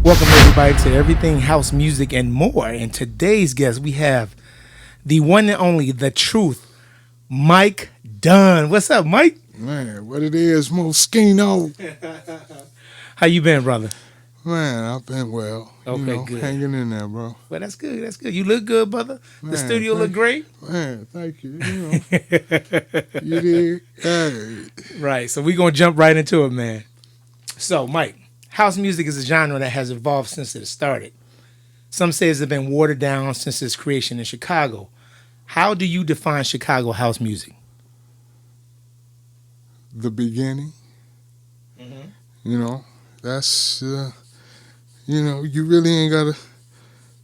Welcome everybody to Everything House Music and More. And today's guest, we have the one and only, the truth, Mike Dunn. What's up, Mike? Man, what it is, Moschino. How you been, brother? Man, I've been well. Okay, good. Hanging in there, bro. Well, that's good. That's good. You look good, brother. Man, The studio look great. Man, thank you. You did. Hey. Right. So we're going to jump right into it, man. So, Mike, house music is a genre that has evolved since it started. Some say it's been watered down since its creation in Chicago. How do you define Chicago house music? The beginning. Mm-hmm. That's, you really ain't got to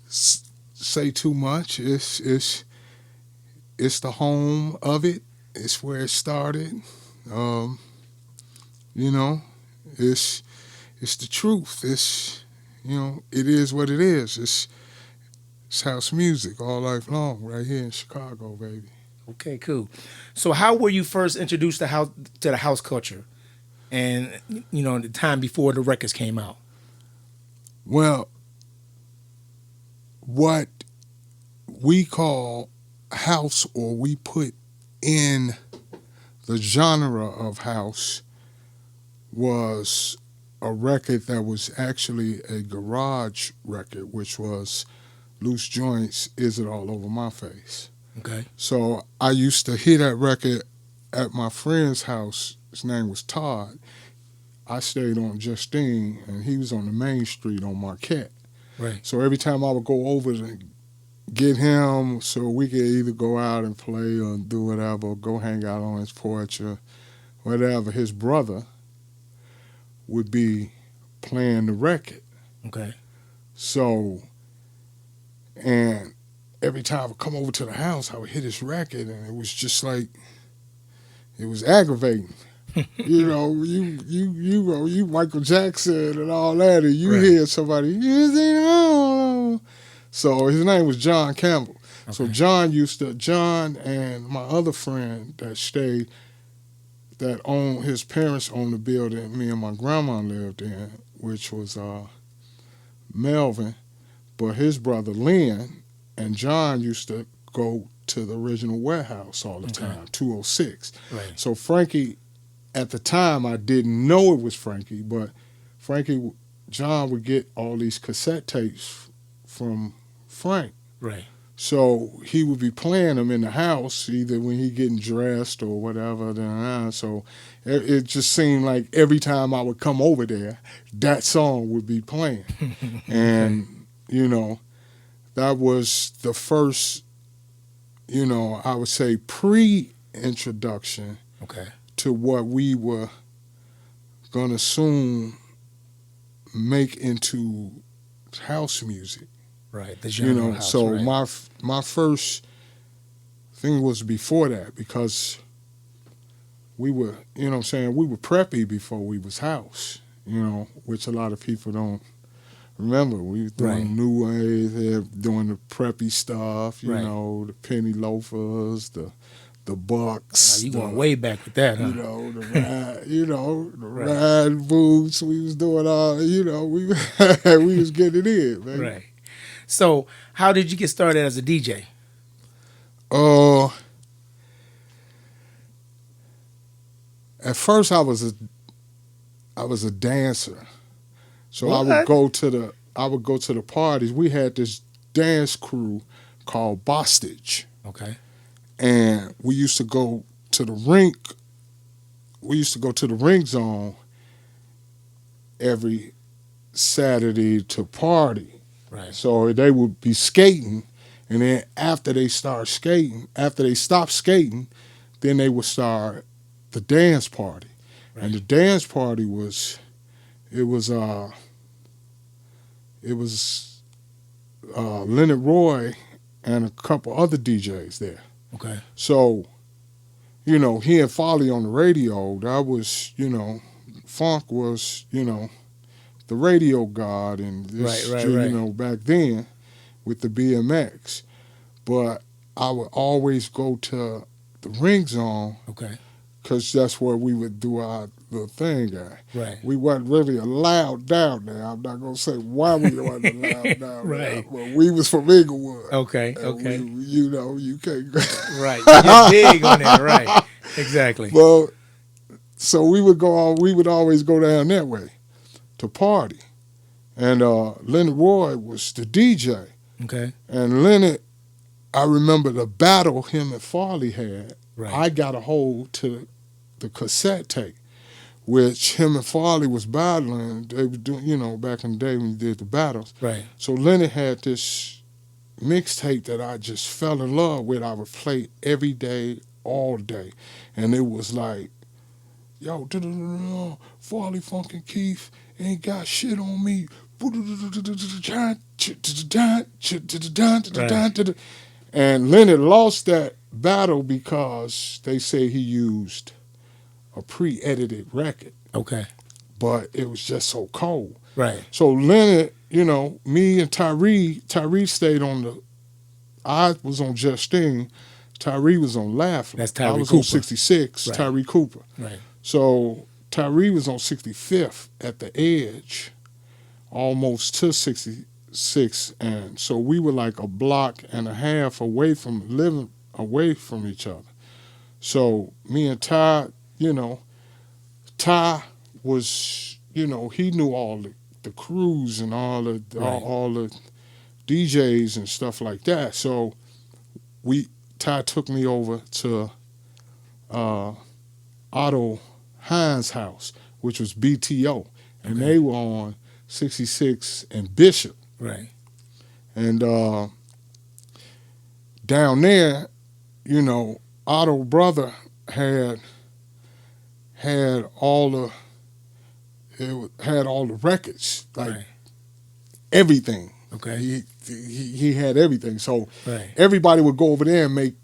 say too much. It's the home of it. It's where it started. It's the truth. It is what it is. It's house music all life long right here in Chicago, baby. Okay, cool. So how were you first introduced to the house culture and, the time before the records came out? Well, what we call house, or we put in the genre of house, was a record that was actually a garage record, which was Loose Joints, Is It All Over My Face. Okay. So I used to hear that record at my friend's house. His name was Todd. I stayed on Justine, and he was on the main street on Marquette. Right. So every time I would go over to get him so we could either go out and play or do whatever, or go hang out on his porch or whatever, his brother would be playing the record. Okay. So, and every time I would come over to the house, I would hit his record, and it was just like, it was aggravating. You Michael Jackson and all that, and you hear somebody, so his name was John Campbell. Okay. So John and my other friend that stayed, his parents owned the building me and my grandma lived in, which was Melvin, but his brother Lynn and John used to go to the original warehouse all the time, 206. Right. So Frankie, at the time, I didn't know it was Frankie, but John would get all these cassette tapes from Frank. Right. So he would be playing them in the house, either when he getting dressed or whatever. So it just seemed like every time I would come over there, that song would be playing. And, that was the first, I would say pre-introduction to what we were going to soon make into house music. Right, the genre house, so right. my first thing was before that, because we were, we were preppy before we was house, which a lot of people don't remember. We were doing new wave, doing the preppy stuff, the penny loafers, the bucks. You going way back with that, huh? The ride boots. We was doing all, we was getting it in, man. Right. So, how did you get started as a DJ? At first I was a dancer. So what? I would go to the parties. We had this dance crew called Bostage. Okay. And we used to go to the rink. We used to go to the rink zone every Saturday to party. Right. So they would be skating, and then after they stopped skating, then they would start the dance party. Right. And the dance party was Leonard Roy and a couple other DJs there. Okay. So, hearing Farley on the radio, that was, funk was, the radio god, and this, right. Back then with the BMX. But I would always go to the ring zone, because that's where we would do our little thing at. Right. We wasn't really allowed down there. I'm not gonna say why we wasn't allowed down there, Right. but we was from Inglewood. Okay. And Okay. you know, you can't go. Right. You're big on that. Right. Exactly. Well, so we would always go down that way to party. And Leonard Roy was the DJ. Okay. And Leonard, I remember the battle him and Farley had. Right. I got a hold to the cassette tape, which him and Farley was battling. They were doing, you know, back in the day when you did the battles. Right. So Leonard had this mixtape that I just fell in love with. I would play every day, all day. And it was like, yo, Farley Funkin' Keith ain't got shit on me. Right. And Leonard lost that battle because they say he used a pre-edited record. Okay. But it was just so cold. Right. So Leonard, you know, me and Tyree stayed on I was on Justine, Tyree was on Laughing. That's Tyree I was Cooper. on 66, Right. Tyree Cooper. Right. So Tyree was on 65th at the edge, almost to 66, and so we were like a block and a half away from living away from each other. So me and Ty, you know, Ty was, you know, he knew all the crews and all the DJs and stuff like that. So Ty took me over to Otto Hines' house, which was BTO, and they were on 66 and Bishop. Right. And down there, you know, Otto brother had all the records, like Right. everything. Okay. He had everything. So Right. everybody would go over there and make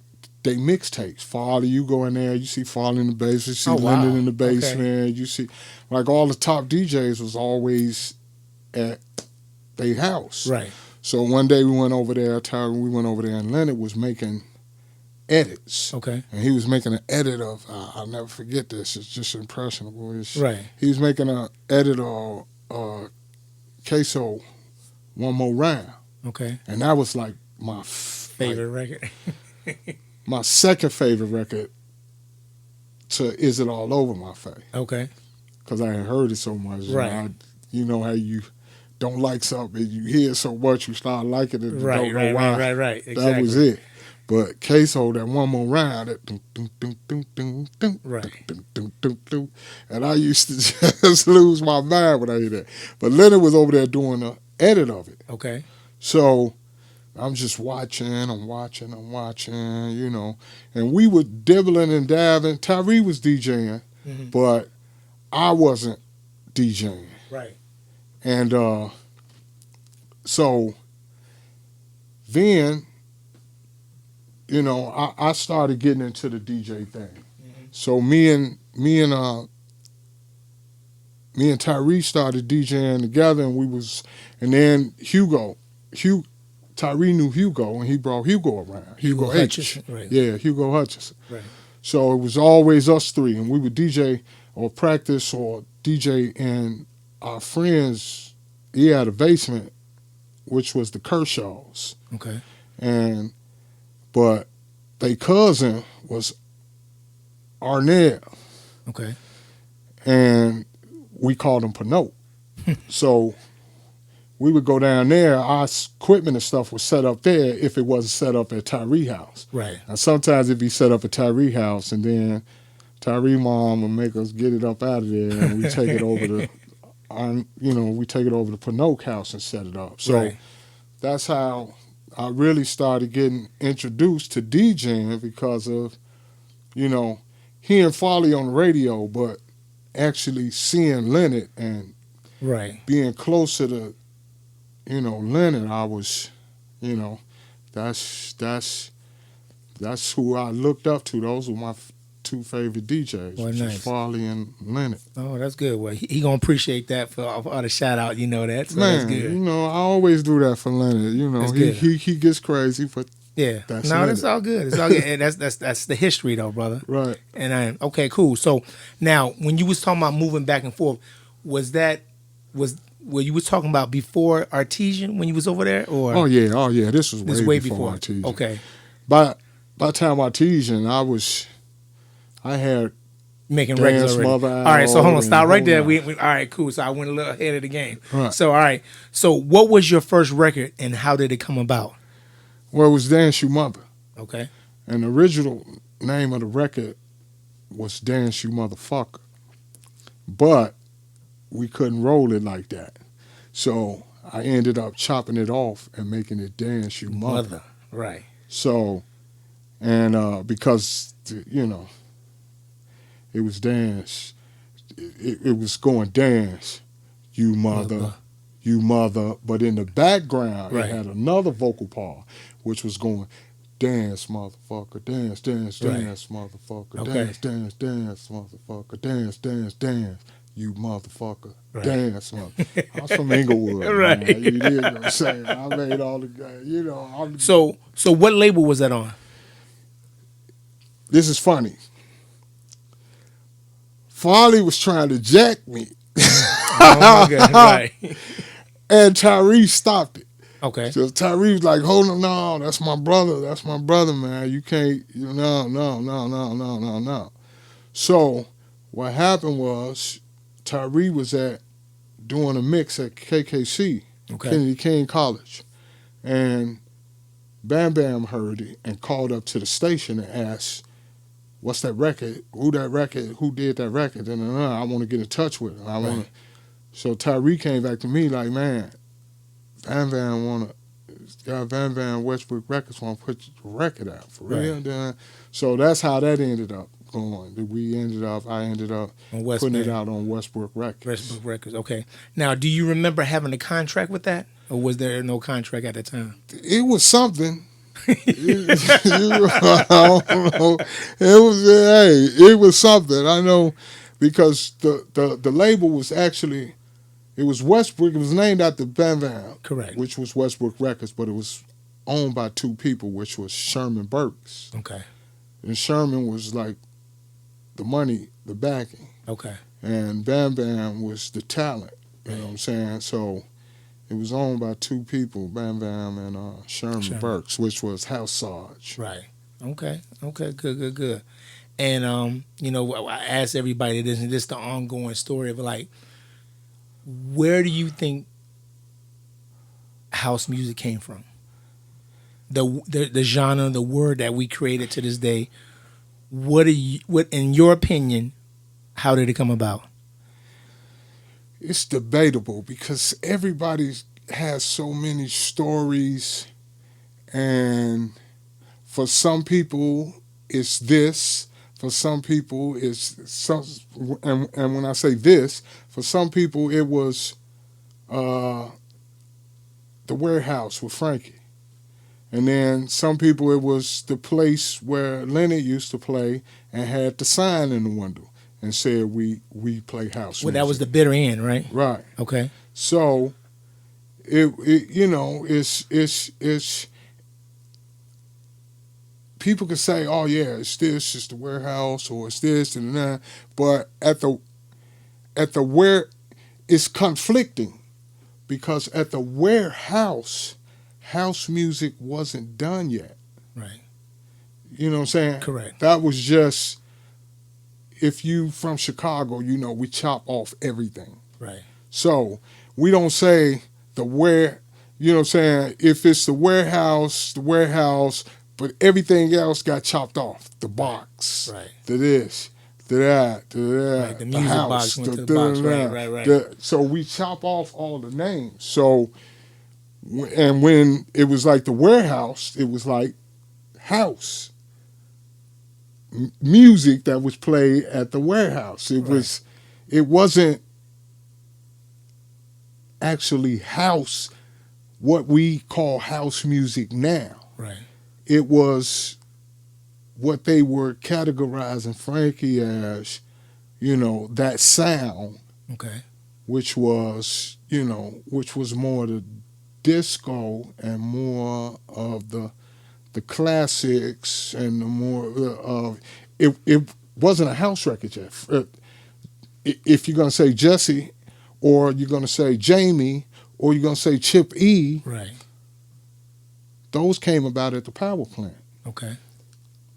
they mixtapes. Farley, you go in there, you see Farley in the basement, you see Lyndon in the basement, you see like all the top DJs was always at their house. Right. So one day we went over there, and Leonard was making edits. Okay. And he was making an edit of, I'll never forget this, it's just impressionable. Right. He was making an edit of Queso, One More Round. Okay. And that was like my Favorite record. my second favorite record to Is It All Over My Face. Okay. Because I had heard it so much. Right. You know how you don't like something, you hear it so much, you start liking it. Right. Exactly. That was it. But Queso, that One More Round, that Right. And I used to just lose my mind when I hear that. But Leonard was over there doing an edit of it. Okay. So I'm just watching, you know. And we were dibbling and dabbing. Tyree was DJing, but I wasn't DJing. Right. And so then, you know, I started getting into the DJ thing. Mm-hmm. So me and Tyree started DJing together, and then Tyree knew Hugo, and he brought Hugo around. Hugo H. Hutchison, right. Yeah, Hugo Hutchison. Right. So it was always us three, and we would DJ or practice or DJ in our friends. He had a basement, which was the Kershaws. Okay. But their cousin was Arnell. Okay. And we called him Pinot. So we would go down there. Our equipment and stuff was set up there if it wasn't set up at Tyree house. Right. And sometimes it'd be set up at Tyree house, and then Tyree mom would make us get it up out of there, and we take it over to, we take it over to Pinot house and set it up. So that's how I really started getting introduced to DJing, because of, you know, hearing Farley on the radio, but actually seeing Leonard and being closer to, you know, Leonard. I was, you know, that's who I looked up to. Those were my two favorite DJs, Well, which nice. is Farley and Leonard. Oh, that's good. Well, he gonna appreciate that for all the shout out. You know that. So Man, that's good. you know, I always do that for Leonard. You know, That's he gets crazy, but Yeah. That's No, limited. that's all good. It's all good. And that's the history though, brother. Right. And okay, cool. So now when you was talking about moving back and forth, was that were you was talking about before Artesian when you was over there, or Oh yeah. This was this way, way before Artesian. Okay. By the time Artesian, I had Making records Dance already. Mother All right, so hold on, out stop and right whole there. nine. We all right, cool. So I went a little ahead of the game. Right. So all right, so what was your first record and how did it come about? Well, it was Dance You Mutha. Okay. And the original name of the record was Dance You Motherfucker. But we couldn't roll it like that. So I ended up chopping it off and making it Dance You Mother. Right. So, and because, you know, it was dance. It was going dance, you mother, you mother. But in the background, Right. it had another vocal part, which was going dance, motherfucker, dance, dance, Right. dance, motherfucker, Okay. dance, dance, dance, motherfucker, dance, dance, dance, you motherfucker, Right. dance, mother. I was from Inglewood, Right. man. You dig what I'm saying? I made all the, you know. So what label was that on? This is funny. Farley was trying to jack me. Oh my God. Right. And Tyree stopped it. Okay. So Tyree was like, hold on, no, that's my brother, man. You can't, no. So what happened was Tyree was doing a mix at KKC, Okay. Kennedy King College. And Bam Bam heard it and called up to the station and asked, what's that record? Who did that record? And I want to get in touch with him. Right. So Tyree came back to me like, man, Bam Bam Westbrook Records want to put the record out for real. Right. Then, so that's how that ended up going. I ended up On West putting it Band. out on Westbrook Records. Westbrook Records. Okay. Now, do you remember having a contract with that, or was there no contract at the time? It was something. I don't know. It was something. I know because the label was actually, it was Westbrook. It was named after Bam Bam. Correct. Which was Westbrook Records, but it was owned by two people, which was Sherman Burks. Okay. And Sherman was like the money, the backing. Okay. And Bam Bam was the talent. You know what I'm saying? So it was owned by two people, Bam Bam and Sherman Burks, which was House Sarge. Right. Okay. Good. And you know, I asked everybody this, and this is the ongoing story of like, where do you think house music came from? The genre, the word that we created to this day. What in your opinion, how did it come about? It's debatable because everybody has so many stories, and for some people it's this, for some people it's some, and when I say this, for some people it was the warehouse with Frankie. And then some people it was the place where Leonard used to play and had the sign in the window and said we play house music. Well, that was the bitter end, right? Right. Okay. So it you know it's people can say, oh yeah, it's this, it's the warehouse, or it's this and that, but at the where it's conflicting because at the warehouse house music wasn't done yet. Right. You know what I'm saying? Correct. That was just, if you from Chicago, you know, we chop off everything. Right. So we don't say the where, you know what I'm saying? If it's the warehouse, but everything else got chopped off. The box, Right. to this, to that, Right, the music house, box went to the box. Right. So we chop off all the names. So, and when it was like the warehouse, it was like house music that was played at the warehouse. It wasn't actually house, what we call house music now. Right. It was what they were categorizing Frankie as, you know, that sound. Okay. Which was more the disco and more of the the classics and the more. It wasn't a house record yet. If you're gonna say Jesse, or you're gonna say Jamie, or you're gonna say Chip E, Right. those came about at the power plant. Okay.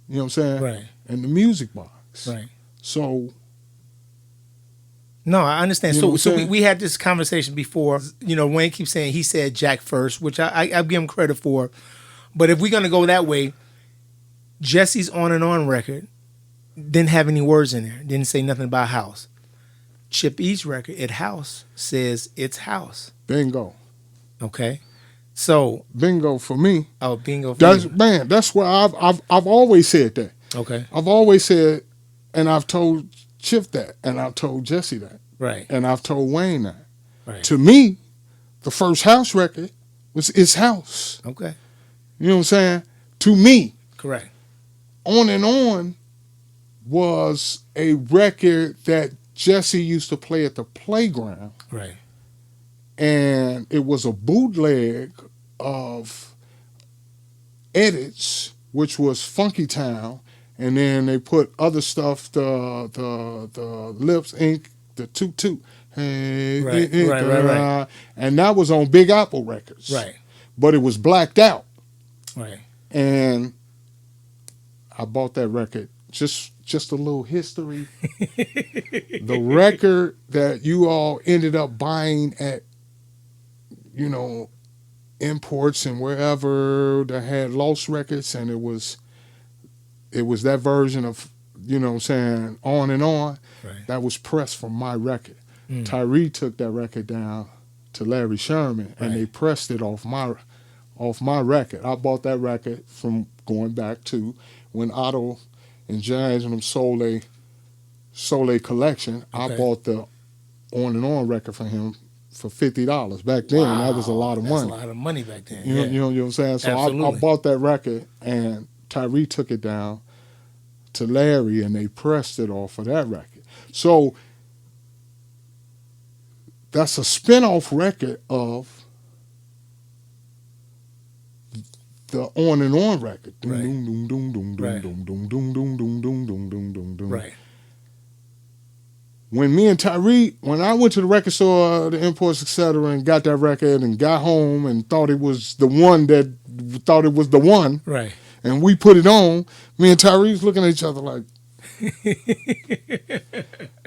You know what I'm saying? Right. And the music box. Right. So. No, I understand. You know So what I'm saying? we had this conversation before. You know, Wayne keeps saying he said Jack first, which I give him credit for. But if we're gonna go that way, Jesse's On and On record didn't have any words in there. Didn't say nothing about house. Chip E's record, It House, says it's house. Bingo. Okay. So Bingo for me. oh, bingo. For That's you. man. That's where I've always said that. Okay. I've always said, and I've told Chip that, and I've told Jesse that, Right. and I've told Wayne that. Right. To me, the first house record was It's House. Okay. You know what I'm saying? To me, Correct. On and On was a record that Jesse used to play at the playground, Right. and it was a bootleg of Edits, which was Funky Town, and then they put other stuff, the Lips Inc., the Toot Toot, hey, Right, hey, right. And that was on Big Apple Records, Right. but it was blacked out, Right. and I bought that record. Just a little history. The record that you all ended up buying at, imports and wherever that had Lost Records, and it was that version of, what I'm saying, On and On. Right. That was pressed from my record. Tyree took that record down to Larry Sherman, and Right. they pressed it off my record. I bought that record from going back to when Otto and James and them sold a collection. I Okay. bought the On and On record for him for $50. Back then, that was a lot of money. That's a lot of money back then. You know what I'm saying? So I Absolutely. bought that record, and Tyree took it down to Larry, and they pressed it off of that record. So that's a spin-off record of the On and On record. Right. Doom, doom, doom, doom, doom, Right. doom, doom, doom, doom, doom, doom, doom, doom, doom, doom. Right. When me and Tyree, when I went to the record store, the imports, etc., and got that record and got home and thought it was the one, Right. and we put it on, me and Tyree was looking at each other like,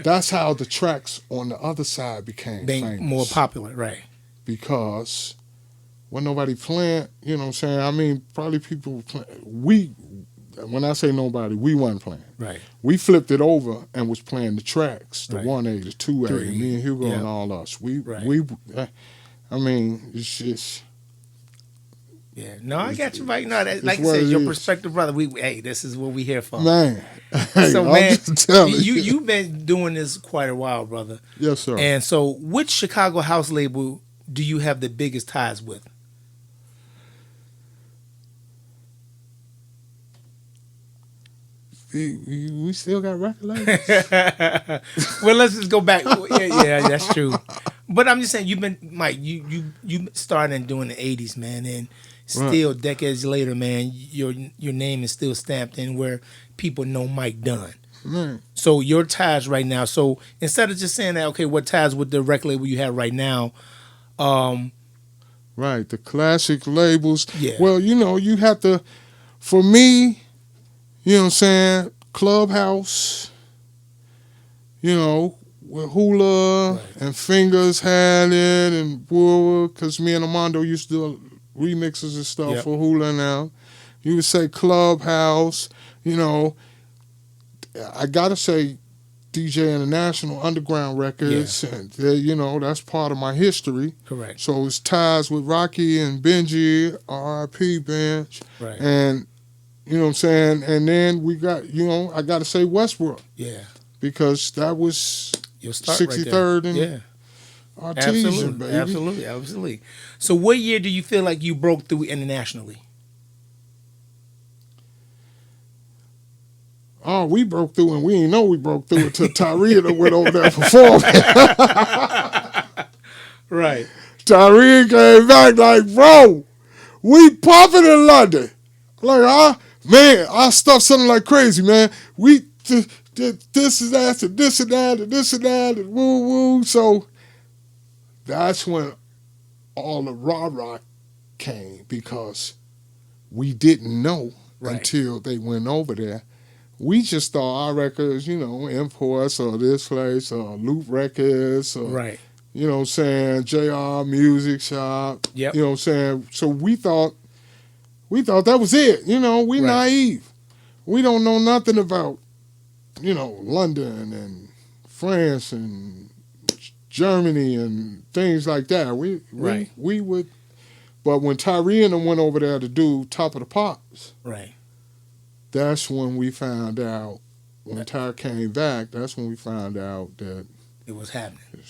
that's how the tracks on the other side became Being famous. more popular. Right. Because when nobody playing, you know what I'm saying? I mean, probably people playing. When I say nobody, we wasn't playing. Right. We flipped it over and was playing the tracks, the Right. 1A, the 2A, 3, me and Hugo yeah. and all us. Right. I mean, it's just. Yeah. No, I got you right. No, that, like I what said, it your is. perspective, brother. Hey, this is what we here for. Man. Hey, So, I'm man, just telling you. you've been doing this quite a while, brother. Yes, sir. And so, which Chicago house label do you have the biggest ties with? We still got record labels. Well, let's just go back. Yeah, that's true. But I'm just saying, you've been, Mike. You started doing the '80s, man, and still decades later, man, your name is still stamped in where people know Mike Dunn. Man. So your ties right now. So instead of just saying that, okay, what ties with the record label you have right now? Right, the classic labels. Yeah. Well, you have to, for me, you know what I'm saying, Clubhouse, where Hula Right. and Fingers had it, and because me and Armando used to do remixes and stuff Yep. for Hula now. You would say Clubhouse, I got to say DJ International Underground Records, and that's part of my history. Correct. So it's ties with Rocky and Benji, R.I.P. Bench, Right. and you know what I'm saying. And then we got, I got to say Westbrook Yeah. because that was Your start 63rd right there. and Yeah. Artesian, baby. Absolutely. So what year do you feel like you broke through internationally? Oh, we broke through, and we didn't know we broke through until Tyree went over there performing. Right. Tyree came back like, bro, we popping in London. Like, our stuff sounding like crazy, man. We did this and that and this and that and this and that and woo woo. So that's when all the rah-rah came, because we didn't know until they went over there. We just thought our records, imports or this place or Loop Records or, you know what I'm saying, JR Music Shop. Yep. You know what I'm saying? So we thought that was it. We naive. We don't know nothing about, London and France and Germany and things like that. We would, but when Tyree and them went over there to do Top of the Pops, that's when we found out. When Ty came back, that's when we found out that it was happening.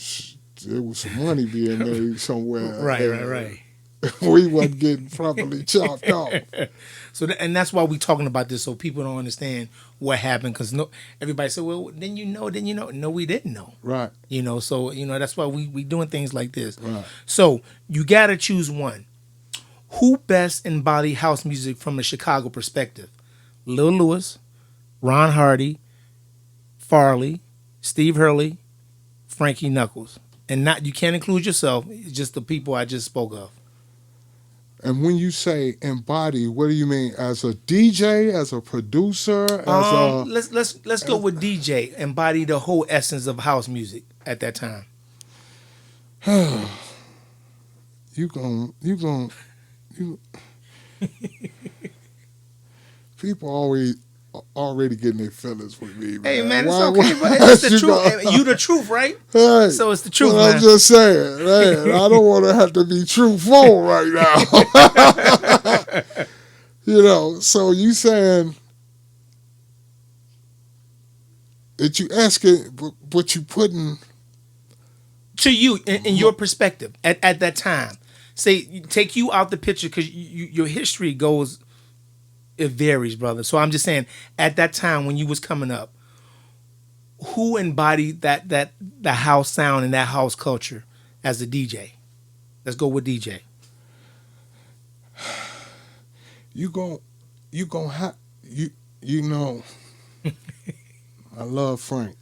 There was some money being made somewhere. Right. We wasn't getting properly chopped off. So, and that's why we talking about this, so people don't understand what happened. Because everybody said, "Well, then you know." No, we didn't know. Right. So that's why we doing things like this. Right. So you gotta choose one. Who best embody house music from a Chicago perspective? Lil Lewis, Ron Hardy, Farley, Steve Hurley, Frankie Knuckles. And you can't include yourself, it's just the people I just spoke of. And when you say embody, what do you mean? As a DJ, as a producer, let's go with DJ. Embody the whole essence of house music at that time. People already getting their feelings with me, man. Hey, man, it's okay, but it's the truth. You the truth, right? Hey, so it's the truth, man. I'm just saying, man, I don't want to have to be truthful right now. So you saying that you asking, but you putting... To you, in your perspective, at that time. Say, take you out the picture, because your history goes... It varies, brother. So I'm just saying, at that time when you was coming up, who embodied the house sound and that house culture as a DJ? Let's go with DJ. I love Frank,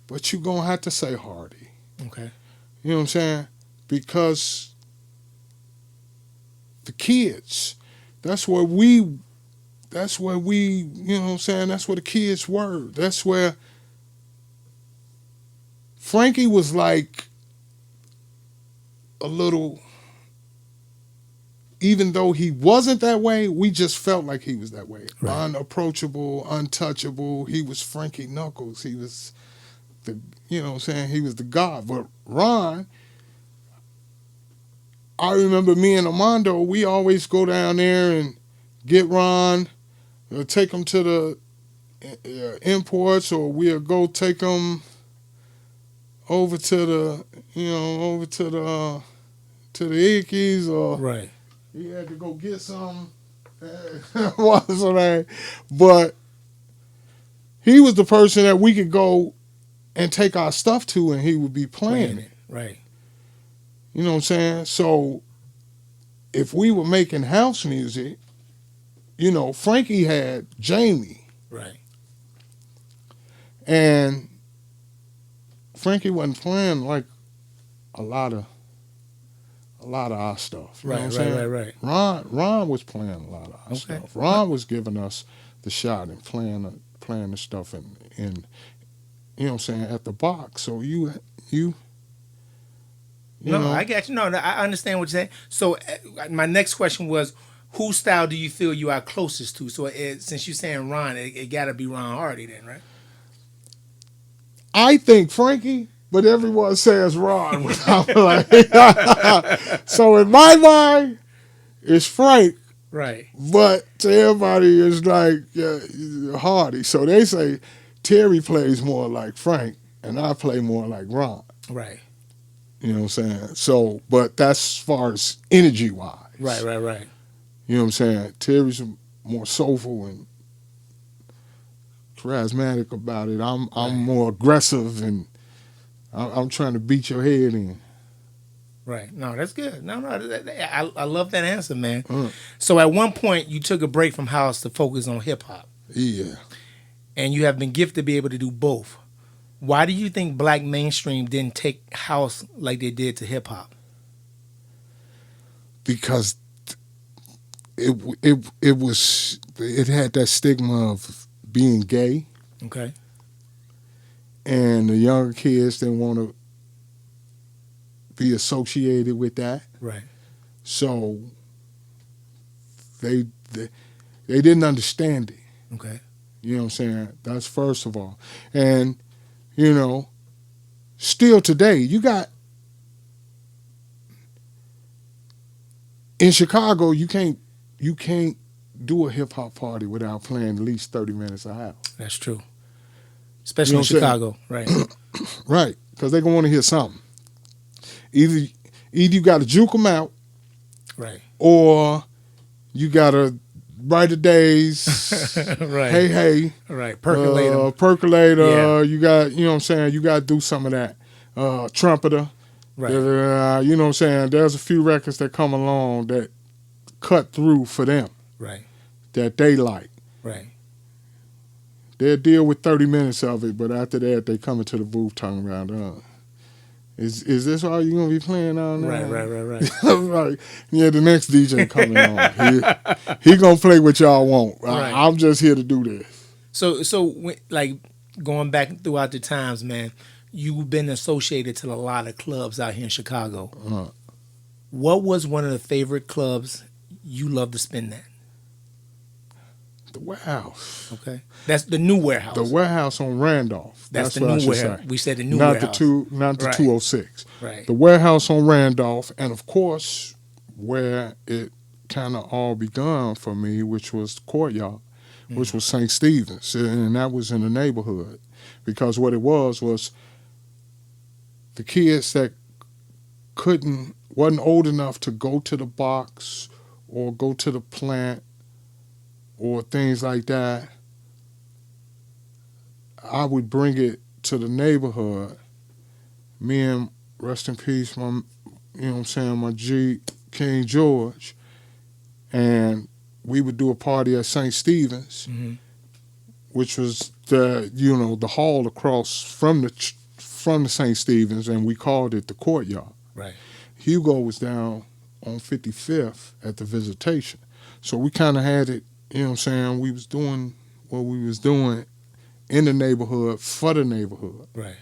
but you gonna have to say Hardy. Okay. You know what I'm saying? Because the kids, that's where we, you know what I'm saying? That's where the kids were. That's where Frankie was like a little, even though he wasn't that way, we just felt like he was that way. Right. Unapproachable, untouchable. He was Frankie Knuckles. He was you know what I'm saying? He was the god. But Ron, I remember me and Armando, we always go down there and get Ron, take him to the imports, or we'll go take him over to the Ickies, or right. He had to go get some. But he was the person that we could go and take our stuff to, and he would be playing it. Right. You know what I'm saying? So if we were making house music, Frankie had Jamie. Right. And Frankie wasn't playing like a lot of our stuff. You know what I'm saying? Right. Ron was playing a lot of our stuff. Ron was giving us the shot and playing the stuff in you know what I'm saying, at the box. So you know. I got you. No, I understand what you're saying. So my next question was, whose style do you feel you are closest to? So since you're saying Ron, it got to be Ron Hardy then, right? I think Frankie, but everyone says Ron. So in my mind, it's Frank. Right. But to everybody, it's like Hardy. So they say Terry plays more like Frank, and I play more like Ron. Right. You know what I'm saying? So, but that's as far as energy-wise. Right. You know what I'm saying? Terry's more soulful and charismatic about it. I'm more aggressive, and I'm trying to beat your head in. Right. No, that's good. No, I love that answer, man. Uh, So at one point, you took a break from house to focus on hip hop, yeah, and you have been gifted to be able to do both. Why do you think black mainstream didn't take house like they did to hip hop? because it had that stigma of being gay, Okay. and the younger kids didn't want to be associated with that. Right. So they they didn't understand it. Okay. You know what I'm saying? That's first of all. And, you know, still today, you got in Chicago, you can't do a hip hop party without playing at least 30 minutes a house. That's true. You Especially know in what I'm saying? Chicago. Right. Right. Because they're going to want to hear something. Either you got to juke them out, Right. or you got to write the days. Right. Hey. Right. Percolate 'em. Percolator. Yeah. You got, you know what I'm saying? You got to do some of that. Trumpeter. Right. You know what I'm saying? There's a few records that come along that cut through for them Right. that they like. Right. They'll deal with 30 minutes of it, but after that, they come into the booth talking about, is this all you're going to be playing on now? Right. Right. Yeah, the next DJ coming on. He going to play what y'all want. Right. I'm just here to do this. So like going back throughout the times, man, you've been associated to a lot of clubs out here in Chicago. Uh, What was one of the favorite clubs you love to spin at? the warehouse. Okay, that's the new warehouse. The warehouse on Randolph. That's the what I new should warehouse. say. We said the new Not warehouse. Not the Right. 206. Right. The warehouse on Randolph, and of course, where it kind of all begun for me, which was the Courtyard, which was St. Stephen's, and that was in the neighborhood, because what it was the kids that wasn't old enough to go to the box or go to the plant or things like that. I would bring it to the neighborhood. Me and, rest in peace, my, you know what I'm saying, my G, King George, and we would do a party at St. Stephen's, Mm-hmm. which was the hall across from the St. Stephen's, and we called it the Courtyard. Right. Hugo was down on 55th at the Visitation, so we kind of had it. You know what I'm saying? We was doing what we was doing in the neighborhood for the neighborhood. Right.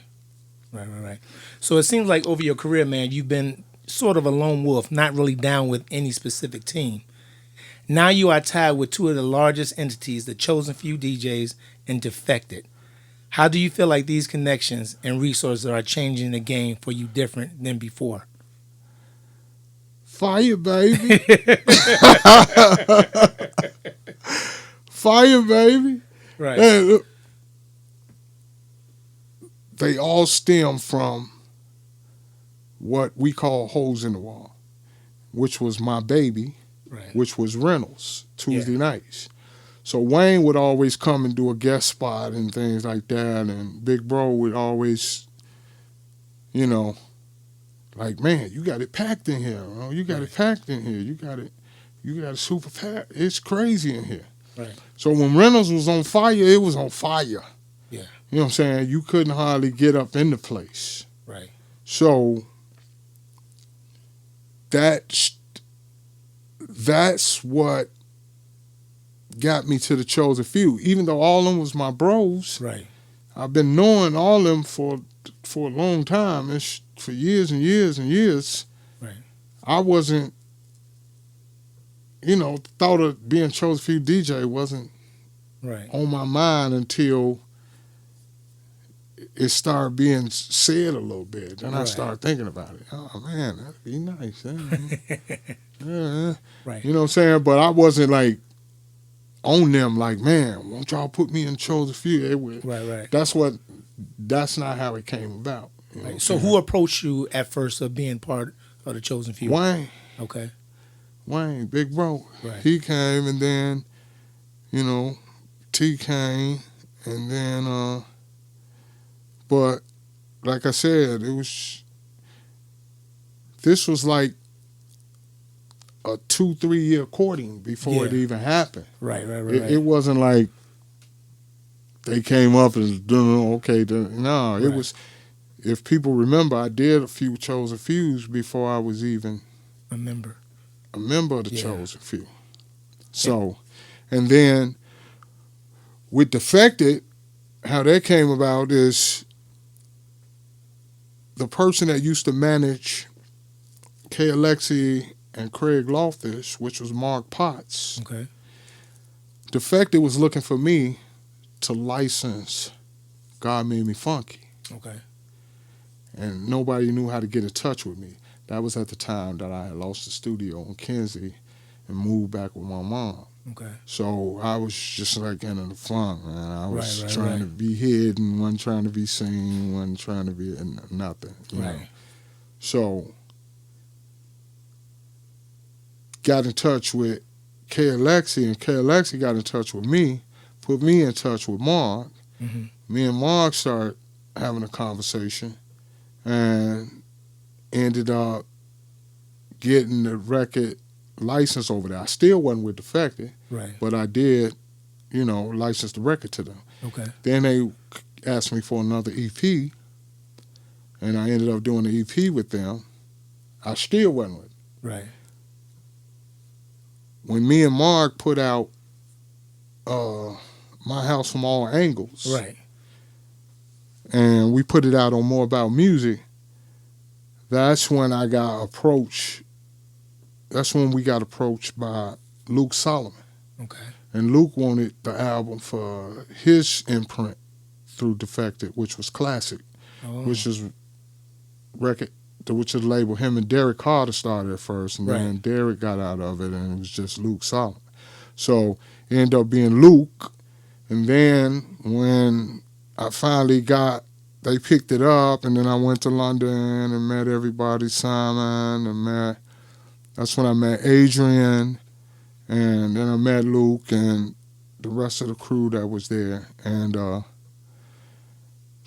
So it seems like over your career, man, you've been sort of a lone wolf, not really down with any specific team. Now you are tied with two of the largest entities, the Chosen Few DJs and Defected. How do you feel like these connections and resources are changing the game for you different than before? Fire, baby. Fire, baby. Right. And look, they all stem from what we call holes in the wall, which was my baby, Right. which was Reynolds, Tuesday nights. So Wayne would always come and do a guest spot and things like that, and Big Bro would always, you know, like, man, you got it packed in here. Oh, you got it packed in here. You got it super packed. It's crazy in here. Right. So when Reynolds was on fire, it was on fire. Yeah. You know what I'm saying? You couldn't hardly get up in the place. Right. So that's what got me to the Chosen Few. Even though all of them was my bros, Right. I've been knowing all of them for a long time, and for years and years and years. Right. I wasn't, thought of being Chosen Few DJ wasn't Right. on my mind until it started being said a little bit. Then I Right. started thinking about it. Oh, man, that'd be nice. Yeah. Right. You know what I'm saying? But I wasn't like on them like, man, won't y'all put me in Chosen Few? Right. That's not how it came about. You know what I'm So saying? who approached you at first of being part of the Chosen Few? Wayne, Okay. Big Bro. Right. He came, and then, T came, and then, but like I said, it was this was like a 2-3 year courting before it even happened. Right. It wasn't like they came up and okay. No, it was. If people remember, I did a few Chosen Fews before I was even a member of the Chosen Few. So, and then with Defected, how that came about is the person that used to manage K. Alexi and Craig Loftus, which was Mark Potts. Okay. Defected was looking for me to license God Made Me Funky. Okay. And nobody knew how to get in touch with me. That was at the time that I had lost the studio on Kinsey and moved back with my mom. Okay. So I was just like in the funk, man. I was trying to be hidden, wasn't trying to be seen, wasn't trying to be nothing. You know? So got in touch with K. Alexi, and K. Alexi got in touch with me, put me in touch with Mark. Mm-hmm. Me and Mark started having a conversation and ended up getting the record license over there. I still wasn't with Defected, but I did, license the record to them. Okay. Then they asked me for another EP, and I ended up doing the EP with them. I still wasn't with them. Right. When me and Mark put out My House from All Angles, right, and we put it out on More About Music, that's when I got approached. That's when we got approached by Luke Solomon. Okay. And Luke wanted the album for his imprint through Defected, which was Classic, which is record, which is the label him and Derek Carter started at first, and then Derek got out of it, and it was just Luke Solomon. So it ended up being Luke, and then when I finally they picked it up, and then I went to London and met everybody, Simon, and that's when I met Adrian, and then I met Luke and the rest of the crew that was there. And so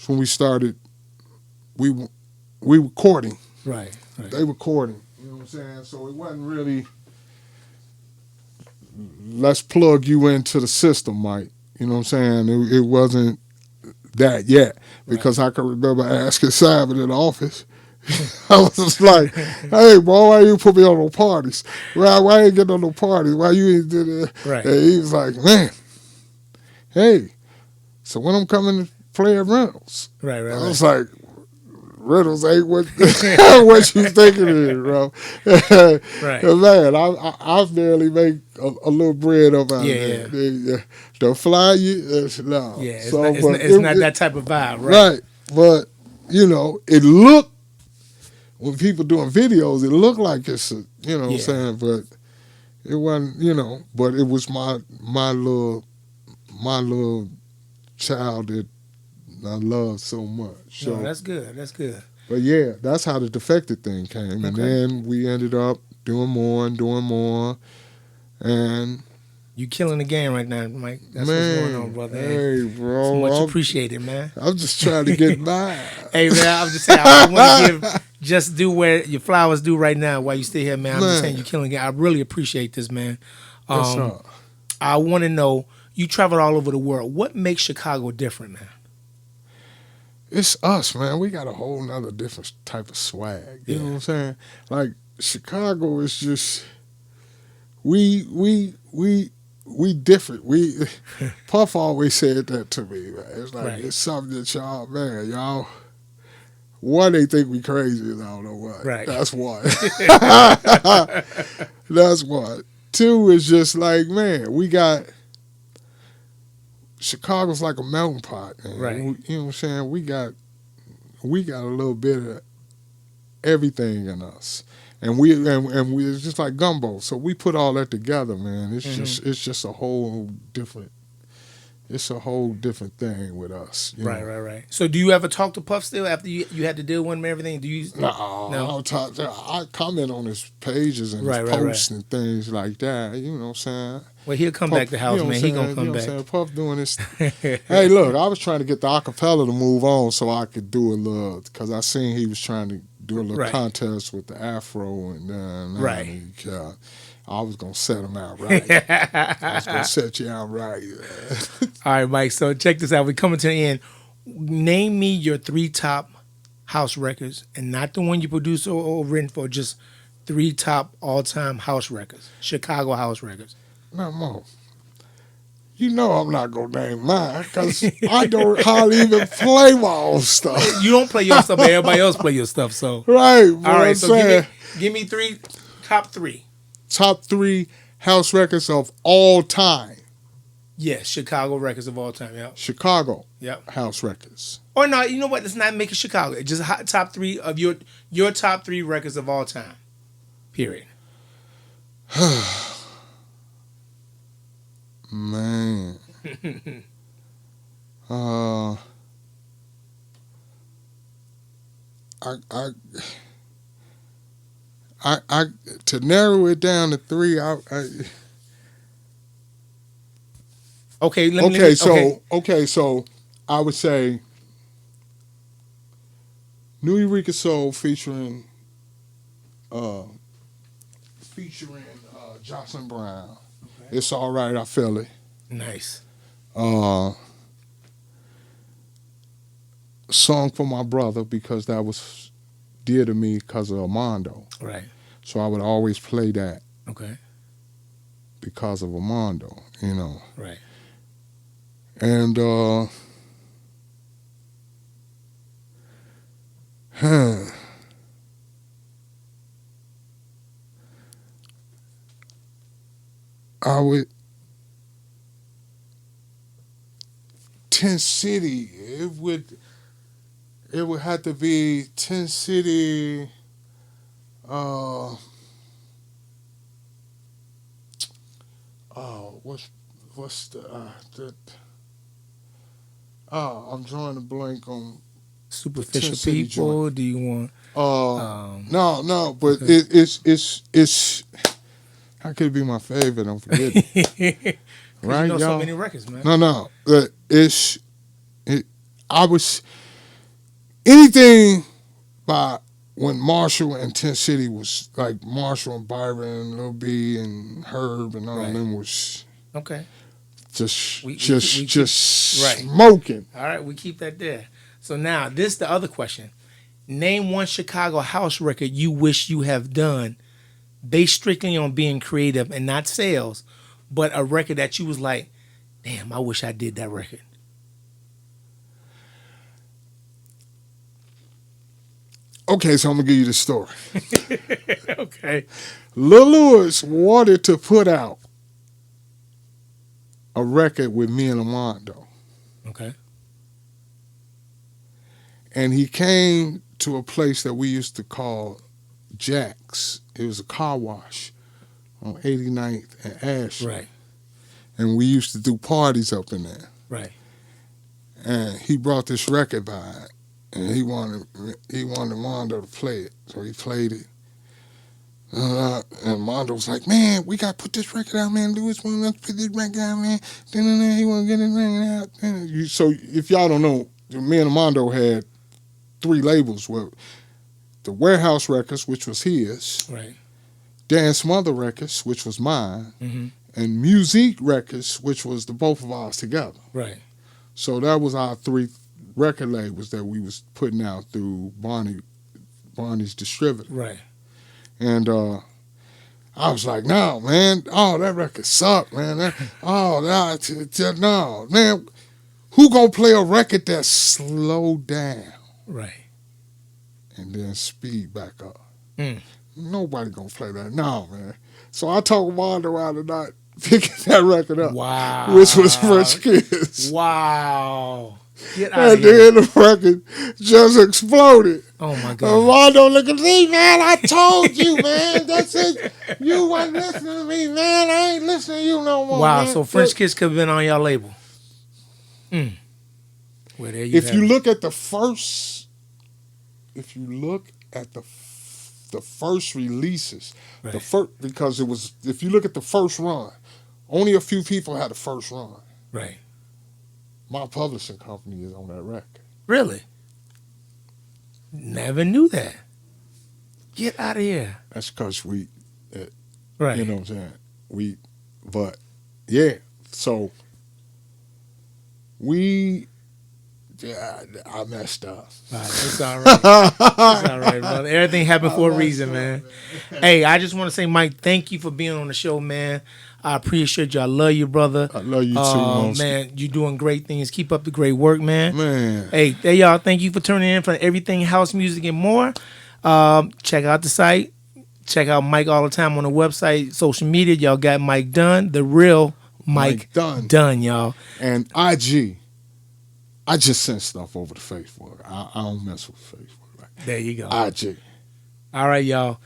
when we started, we were courting. Right. They were courting. You know what I'm saying? So it wasn't really, let's plug you into the system, Mike. You know what I'm saying? It wasn't that yet, because I can remember asking Simon in the office. I was just like, hey, boy, why you put me on no parties? Why ain't get on no parties? Why you ain't did it? Right. And he was like, man, hey, so when I'm coming to play at Reynolds? Right. I was like, Reynolds ain't what you thinking it is, bro. Right. Man, I barely make a little bread up out of that. Yeah. Don't fly you, no. Yeah, it's not that type of vibe, right? Right, but, it looked, when people doing videos, it looked like it's, what I'm saying, but it wasn't, but it was my little child that I love so much. So, no, that's good. But yeah, that's how the Defected thing came. Okay. And then we ended up doing more, and you killing the game right now, Mike. That's what's going on, brother. Hey, bro. It's much appreciated, man. I'm just trying to get by. Hey, man, I'm just saying, I want to just do where your flowers do right now while you stay here, man. I'm just saying you're killing it. I really appreciate this, man. I want to know, you traveled all over the world. What makes Chicago different, man? It's us, man. We got a whole nother different type of swag. You know what I'm saying? Like, Chicago is just, we different. Puff always said that to me, man. It's like, it's something that y'all, one, they think we crazy, and I don't know what. Right. That's one. That's one. Two is just like, man, Chicago's like a melting pot, man. Right. You know what I'm saying? We got a little bit of everything in us. And we it's just like gumbo. So we put all that together, man. It's just a whole different thing with us. Right. So do you ever talk to Puff still after you had to deal with him and everything? Do you? No. I comment on his pages and his posts and things like that. You know what I'm saying? Well, he'll come back to the house, man. He gonna come back. Puff doing this. Hey, look, I was trying to get the acapella to move on so I could do a little, because I seen he was trying to do a little Right. contest with the Afro, and Right. I was gonna set them out right. I was gonna set you out right. All right, Mike. So check this out. We're coming to the end. Name me your 3 top house records, and not the one you produced or written for. Just 3 top all-time house records, Chicago house records. No more. You know I'm not gonna name mine because I don't hardly even play my own stuff. You don't play your stuff, but everybody else play your stuff. So Right. all right. So give me 3 top 3. Top 3 house records of all time. Yes, Chicago records of all time. Yep. Chicago Yep. house records. Or no, you know what? Let's not make it Chicago. Just top 3 of your top 3 records of all time. Period. Man. I to narrow it down to 3. Okay. So I would say New Eureka Soul featuring Jocelyn Brown. Okay. It's All Right, I Feel It. Nice. Song for My Brother, because that was dear to me because of Armando. Right. So I would always play that. Okay. Because of Armando, you know. Right. And I would 10 City. It would have to be 10 City. What's the I'm drawing a blank on Superficial People. Do you want? No, but okay. it's how could it be my favorite? I'm forgetting. Right, you know y'all? so many records, man. No. I was anything by when Marshall and 10 City was like Marshall and Byron, Lil B and Herb and all of them was okay. Just right. Smoking. All right, we keep that there. So now this the other question. Name one Chicago house record you wish you have done based strictly on being creative and not sales, but a record that you was like, damn, I wish I did that record. Okay, so I'm gonna give you the story. Okay. Lil Lewis wanted to put out a record with me and Armando. Okay. And he came to a place that we used to call Jack's. It was a car wash on 89th and Ashland. Right. And we used to do parties up in there. Right. And he brought this record by, and he wanted Mondo to play it. So he played it. And Mondo was like, man, we got to put this record out, man. Lewis wanted us to put this record out, man. He want to get this record out. So if y'all don't know, me and Mondo had 3 labels. Well, the Warehouse Records, which was his. Right. Dance Mother Records, which was mine. Mm-hmm. And Musique Records, which was the both of ours together. Right. So that was our 3 record labels that we was putting out through Barney's distributor. Right. And I was like, no, man, that record sucked, man. No, man, who gonna play a record that's slowed down? Right. And then speed back up. Mm. Nobody gonna play that. No, man. So I talked Mondo out of not picking that record up. Wow. Which was French Kiss. Wow. Get out And then the record just exploded. Oh my God. And Mondo look at me, man. I told you, man. That's it. You wasn't listening to me, man. I ain't listening to you no more. Wow. Man. So French Kiss could have been on your label. Well, there you if you look at the first, the first releases, right. the first, because it was, if you look at the first run, only a few people had the first run. Right. My publishing company is on that record. Really? Never knew that. Get out of here. That's because we, Right. you know what I'm saying? But yeah, so I messed up. It's all right. It's all right, brother. Everything happened for a reason, man. Hey, I just want to say, Mike, thank you for being on the show, man. I appreciate you. I love you, brother. I love you too, Monster. Man. You're doing great things. Keep up the great work, man. Man. Hey, y'all. Thank you for tuning in for everything house music and more. Check out the site. Check out Mike all the time on the website, social media. Y'all got Mike Dunn, the real Mike Dunn, y'all. And IG. I just send stuff over to Facebook. I don't mess with Facebook. Right? There you go. IG. All right, y'all.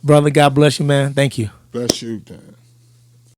Brother, God bless you, man. Thank you. Bless you, Dan.